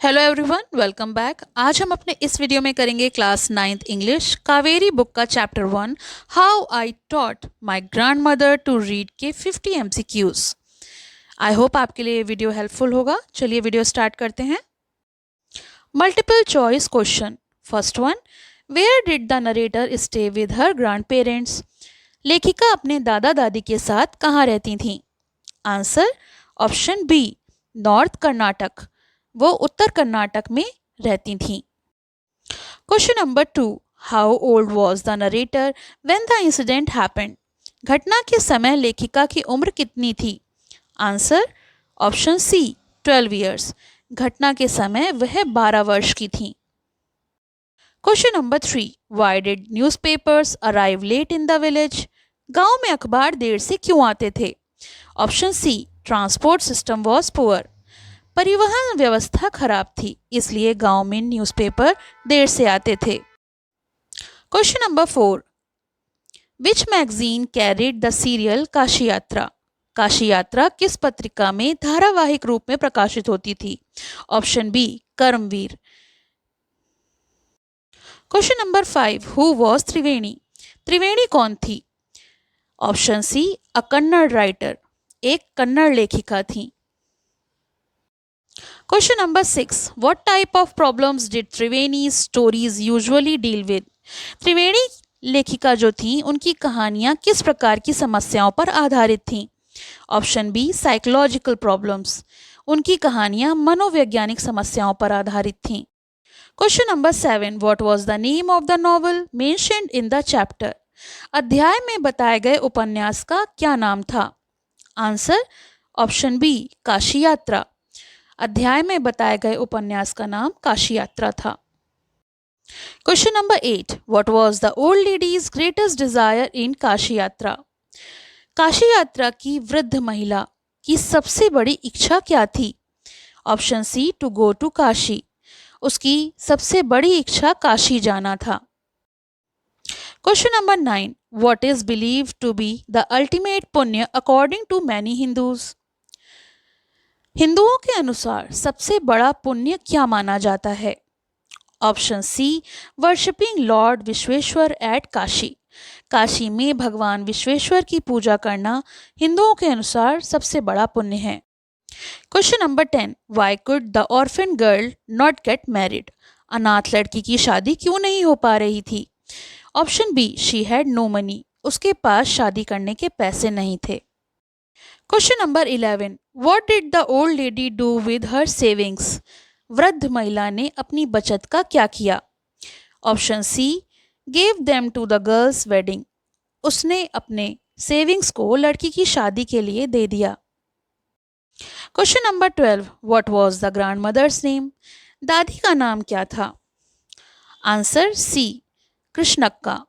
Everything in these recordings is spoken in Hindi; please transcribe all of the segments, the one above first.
Hello everyone, welcome back. आज हम अपने इस वीडियो में करेंगे class 9th English Kaveri book का chapter 1 how I taught my grandmother to read के 50 MCQs। आई होप आपके लिए ये वीडियो हेल्पफुल होगा। चलिए वीडियो स्टार्ट करते हैं। Multiple choice question. First one, where did the narrator stay with her grand parents? लेखिका अपने दादा दादी के साथ कहाँ रहती थीं? Answer option B, north Karnataka. वो उत्तर कर्नाटक में रहती थीं। Question number 2, how old was the narrator when the incident happened? घटना के समय लेखिका की उम्र कितनी थी? Answer option C, 12 years. घटना के समय वह 12 वर्ष की थी। Question number 3, why did newspapers arrive late in the village? गांव में अखबार देर से क्यों आते थे? Option C, transport system was poor. परिवहन व्यवस्था खराब थी, इसलिए गांव में न्यूज़पेपर देर से आते थे। Question number 4, which magazine carried the serial Kashi Yatra? Kashi यात्रा किस पत्रिका में धारावाहिक रूप में प्रकाशित होती थी? Option B, Karmaveer. Question number 5, who was Triveni? Triveni कौन थी? Option C, a Kannada writer. एक कन्नड़ लेखिका थी। Question number 6. What type of problems did Triveni's stories usually deal with? त्रिवेणी लेखिका जो थी उनकी कहानियां किस प्रकार की समस्याओं पर आधारित थीं? Option B, psychological problems. उनकी कहानियां मनोवैज्ञानिक समस्याओं पर आधारित थीं। Question number 7. What was the name of the novel mentioned in the chapter? अध्याय में बताए गए उपन्यास का क्या नाम था? आंसर ऑप्शन बी, काशी यात्रा। अध्याय में बताए गए उपन्यास का नाम काशी यात्रा था। Question number 8, what was the old lady's greatest desire in Kashi Yatra? Kashi यात्रा की वृद्ध महिला की सबसे बड़ी इच्छा क्या थी? Option C, to go to Kashi. उसकी सबसे बड़ी इच्छा काशी जाना था। Question number 9, what is believed to be the ultimate punya according to many Hindus? हिंदुओं के अनुसार सबसे बड़ा पुण्य क्या माना जाता है? Option C, worshipping lord Vishweshwar at Kashi. Kashi में भगवान विश्वेश्वर की पूजा करना हिंदुओं के अनुसार सबसे बड़ा पुण्य है। Question number 10, why could the orphan girl not get married? अनाथ लड़की की शादी क्यों नहीं हो पा रही थी? Option B, she had no money. उसके पास शादी करने के पैसे नहीं थे। Question number 11, what did the old lady do with her savings? वृद्ध महिला ने अपनी बचत का क्या किया? Option C, gave them to the girl's wedding. उसने अपने सेविंग्स को लड़की की शादी के लिए दे दिया। Question number 12, what was the grand mother's name? दादी का नाम क्या था? Answer C, Krishnakka.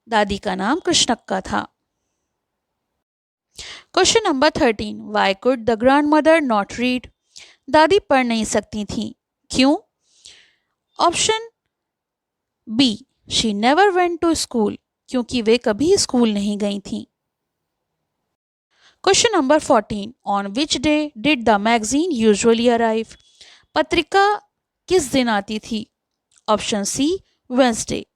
दादी का नाम कृष्णक्का था। Question number 13, why could the grand mother not read? दादी पढ़ नहीं सकती थी, क्यों? Option B, she never went to school. क्योंकि वे कभी स्कूल नहीं गई थी। Question number 14, on which day did the magazine usually arrive? पत्रिका किस दिन आती थी? Option C, Wednesday.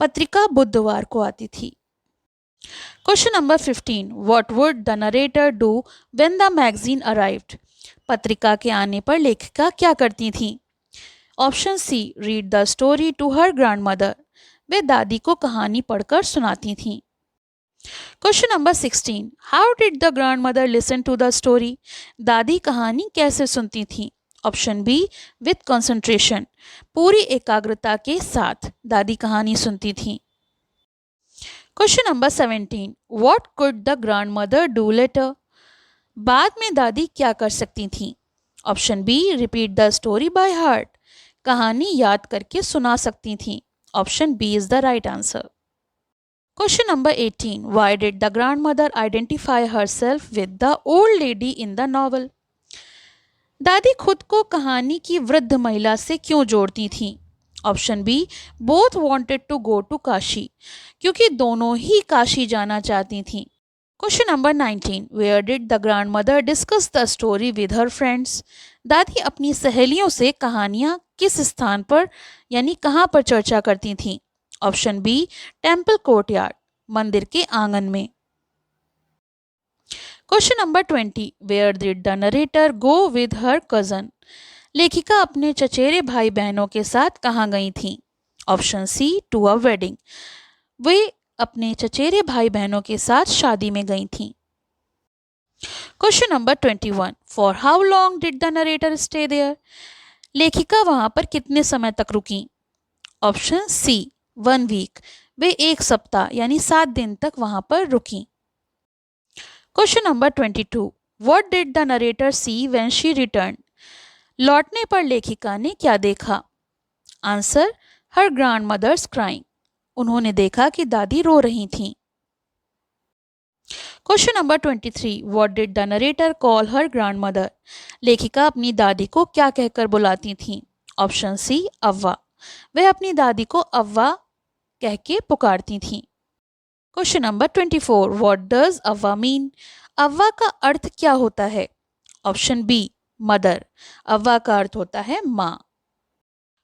पत्रिका बुधवार को आती थी। Question number 15, what would the narrator do when the magazine arrived? पत्रिका के आने पर लेखिका क्या करती थी? Option C, read the story to her grandmother. वे दादी को कहानी पढ़कर सुनाती थीं। Question number 16, how did the grandmother listen to the story? दादी कहानी कैसे सुनती थी? Option B, with concentration. पूरी एकाग्रता के साथ दादी कहानी सुनती थी। Question number 17, what could the grandmother do later? बाद में दादी क्या कर सकती थीं? Option B, repeat the story by heart. कहानी याद करके सुना सकती थीं। Option B is the right answer. Question number 18, why did the grandmother identify herself with the old lady in the novel? दादी खुद को कहानी की वृद्ध महिला से क्यों जोड़ती थीं? Option B, both wanted to go to Kashi. क्योंकि दोनों ही काशी जाना चाहती थीं। Question number 19, where did the grand mother discuss the story with her friends? दादी अपनी सहेलियों से कहानियाँ किस स्थान पर यानी कहाँ पर चर्चा करती थीं? ऑप्शन बी, टेम्पल कोर्टयार्ड, मंदिर के आंगन में। Question number 20, where did the narrator go with her cousin? लेखिका अपने चचेरे भाई बहनों के साथ कहाँ गई थीं? Option C, to a wedding, वे अपने चचेरे भाई बहनों के साथ शादी में गई थीं। Question number 21, for how long did the narrator stay there? लेखिका वहां पर कितने समय तक रुकी? ऑप्शन सी, 1 वीक, वे 1 सप्ताह यानी 7 दिन तक वहां पर रुकी। Question number 22, what did the narrator see when she return? लौटने पर लेखिका ने क्या देखा? आंसर, हर ग्रैंड मदर्स क्राइंग, उन्होंने देखा कि दादी रो रही थीं। Question number 23, what did the narrator call her grand mother? लेखिका अपनी दादी को क्या कहकर बुलाती थीं? ऑप्शन सी, अव्वा, वह अपनी दादी को अव्वा कह के पुकारती थीं। Question number 24, what does avva mean? अव्वा का अर्थ क्या होता है? ऑप्शन बी, मदर, अव्वा का अर्थ होता है माँ।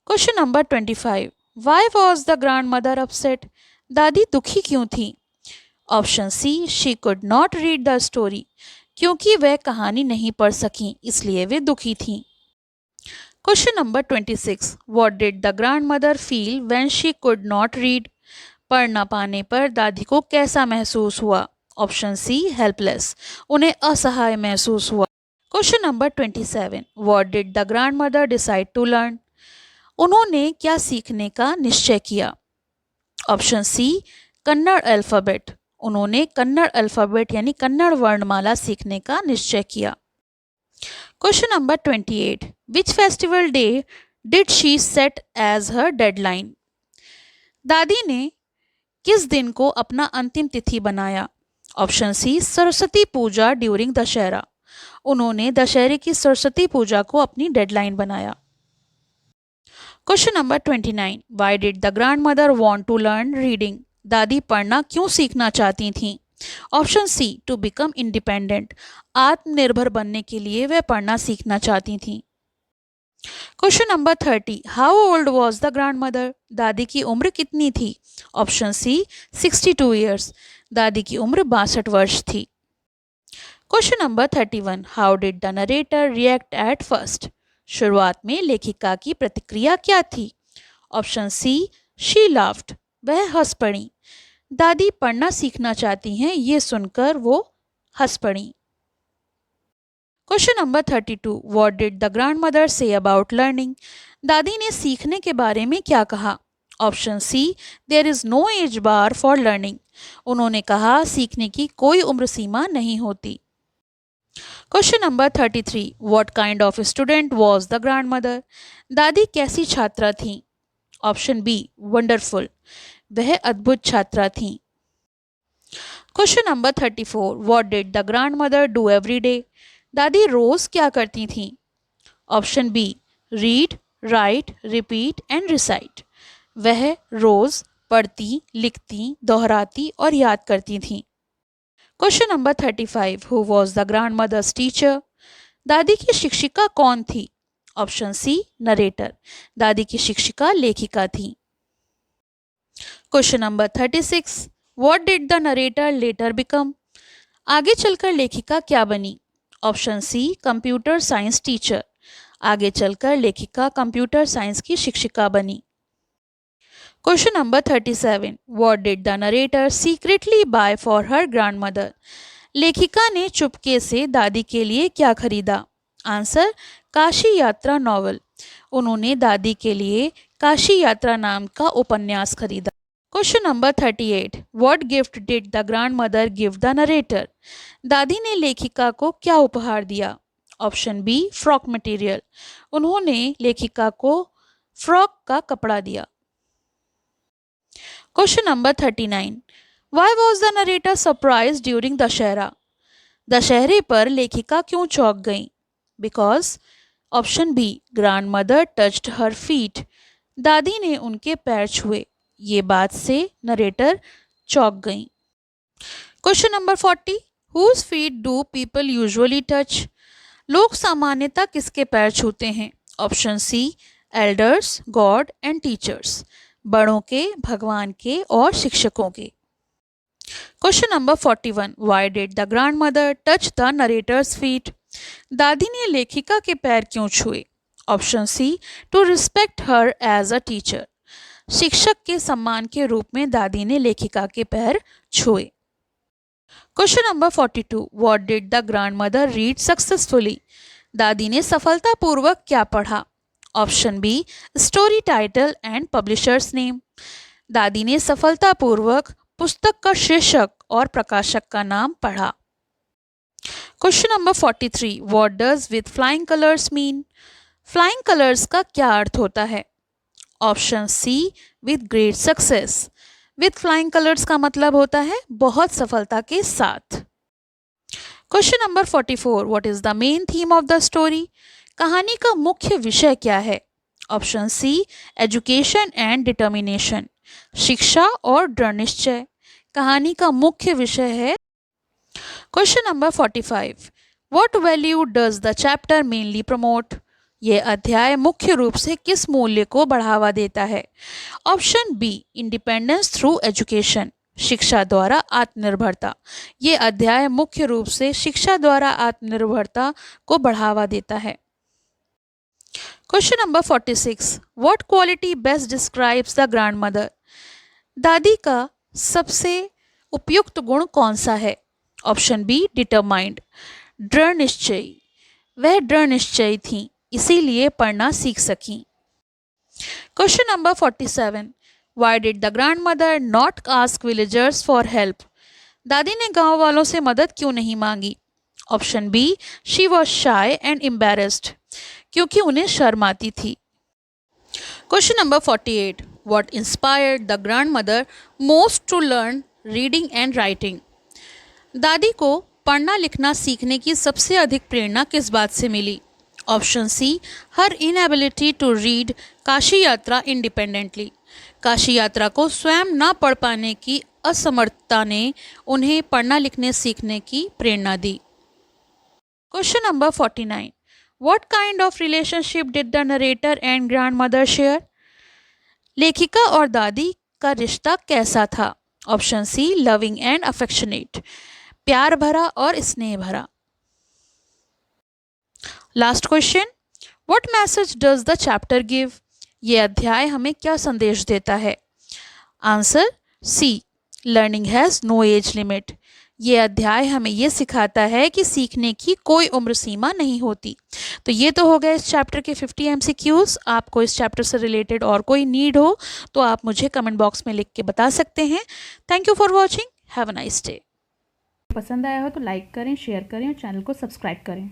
Question number 25, why was the grand mother upset? दादी दुखी क्यों थी? Option C, she could not read the story, क्योंकि वह कहानी नहीं पढ़ सकी इसलिए वे दुखी थीं। Question number 26, what did the grand mother feel when she could not read? पढ़ ना पाने पर दादी को कैसा महसूस हुआ? ऑप्शन सी, हेल्पलेस, उन्हें असहाय महसूस हुआ। Question number 27, what did the grand mother decide to learn? उन्होंने क्या सीखने का निश्चय किया? ऑप्शन सी, कन्नड़ अल्फ़ाबेट, उन्होंने कन्नड़ अल्फ़ाबेट यानी कन्नड़ वर्णमाला सीखने का निश्चय किया। Question number 28, which festival day did she set as her deadline? दादी ने किस दिन को अपना अंतिम तिथि बनाया? Option C, Saraswati Puja during Dussehra, उन्होंने दशहरे की सरस्वती पूजा को अपनी डेडलाइन बनाया। Question number 29, why did the grand mother want to learn reading? दादी पढ़ना क्यों सीखना चाहती थीं? Option C, to become independent, आत्मनिर्भर बनने के लिए वह पढ़ना सीखना चाहती थीं। Question number 30, how old was the grand mother? दादी की उम्र कितनी थी? ऑप्शन सी, 62 ईयर्स, दादी की उम्र 62 वर्ष थी। Question number 31, how did the narrator react at first? शुरुआत में लेखिका की प्रतिक्रिया क्या थी? ऑप्शन सी, शी लाफ्ड, वह हंस पड़ी, दादी पढ़ना सीखना चाहती हैं ये सुनकर वो हंस पड़ी। Question number 32, what did the grand mother say about learning? दादी ने सीखने के बारे में क्या कहा? Option C, there is no age bar for learning, उन्होंने कहा सीखने की कोई उम्र सीमा नहीं होती। Question number 33, what kind of student was the grand mother? दादी कैसी छात्रा थी? ऑप्शन बी, वंडरफुल, वह अद्भुत छात्रा थी। Question number 34, what did the grand mother do every day? दादी रोज क्या करती थी? Option B, read, write, repeat and recite, वह रोज पढ़ती, लिखती, दोहराती और याद करती थी। Question number 35, who was the grand mother's teacher? दादी की शिक्षिका कौन थी? ऑप्शन सी, नरेटर, दादी की शिक्षिका लेखिका थी। Question number 36, what did the narrator later become? आगे चलकर लेखिका क्या बनी? Option C, computer science teacher, आगे चलकर लेखिका कंप्यूटर साइंस की शिक्षिका बनी। Question number 37, what did the narrator secretly buy for her grand mother? लेखिका ने चुपके से दादी के लिए क्या खरीदा? आंसर, काशी यात्रा नॉवल, उन्होंने दादी के लिए काशी यात्रा नाम का उपन्यास खरीदा। Question number 38, what gift did the grand mother give the narrator? दादी ने लेखिका को क्या उपहार दिया? ऑप्शन बी, फ्रॉक मटेरियल, उन्होंने लेखिका को फ्रॉक का कपड़ा दिया। Question number 39, why was the narrator surprise during Dussehra? दशहरे पर लेखिका क्यों चौंक गई? Because, option B, grand mother touched her feet, दादी ने उनके पैर छुए, ये बात से नरेटर चौंक गई। Question number 40, whose feet do people usually touch? लोग सामान्यतः किसके पैर छूते हैं? Option C, elders, god and teachers, बड़ों के, भगवान के और शिक्षकों के। Question number 41, why did the grand mother touch the narrator's feet? दादी ने लेखिका के पैर क्यों छुए? Option C, to respect her as a teacher, शिक्षक के सम्मान के रूप में दादी ने लेखिका के पैर छुए। Question number 42, what did the grand mother read successfully? दादी ने सफलतापूर्वक क्या पढ़ा? Option B, story title and publisher's name, दादी ने सफलतापूर्वक पुस्तक का शीर्षक और प्रकाशक का नाम पढ़ा। Question number 43, what does with flying colours mean? Flying colours का क्या अर्थ होता है? Option C, with great success, with flying colours का मतलब होता है बहुत सफलता के साथ। Question number 44, what is the main theme of the story? कहानी का मुख्य विषय क्या है? Option C, education and determination, शिक्षा और दृढ़ निश्चय, कहानी का मुख्य विषय है। Question number 45, what value does the chapter mainly promote? ये अध्याय मुख्य रूप से किस मूल्य को बढ़ावा देता है? Option B, independence through education, शिक्षा द्वारा आत्मनिर्भरता, ये अध्याय मुख्य रूप से शिक्षा द्वारा आत्मनिर्भरता को बढ़ावा देता है। Question number 46, what quality best describes the grand mother? दादी का सबसे उपयुक्त गुण कौन सा है? ऑप्शन बी, डिटरमाइंड, दृढ़ निश्चयी, वह दृढ़ निश्चयी थी इसीलिए पढ़ना सीख सकी। Question number 47, why did the grand mother not ask villagers for help? दादी ने गांव वालों से मदद क्यों नहीं मांगी? Option B, she was shy and embarrassed, क्योंकि उन्हें शर्म आती थी। Question number 48, what inspired the grand mother most to learn reading and writing? दादी को पढ़ना लिखना सीखने की सबसे अधिक प्रेरणा किस बात से मिली? Option C, her inability to read Kashi Yatra independently, Kashi यात्रा को स्वयं ना पढ़ पाने की असमर्थता ने उन्हें पढ़ना लिखने सीखने की प्रेरणा दी। Question number 49, what kind of relationship did the narrator and grandmother share? लेखिका और दादी का रिश्ता कैसा था? Option C, loving and affectionate, प्यार भरा और स्नेह भरा। Last question, what message does the chapter give? ये अध्याय हमें क्या संदेश देता है? Answer C, learning has no age limit, ये अध्याय हमें ये सिखाता है कि सीखने की कोई उम्र सीमा नहीं होती। तो ये तो हो गए इस चैप्टर के 50 MCQs। आपको इस चैप्टर से रिलेटेड और कोई नीड हो तो आप मुझे कमेंट बॉक्स में लिख के बता सकते हैं। Thank you for watching, have a nice day. पसंद आया हो तो लाइक करें, शेयर करें और चैनल को सब्सक्राइब करें।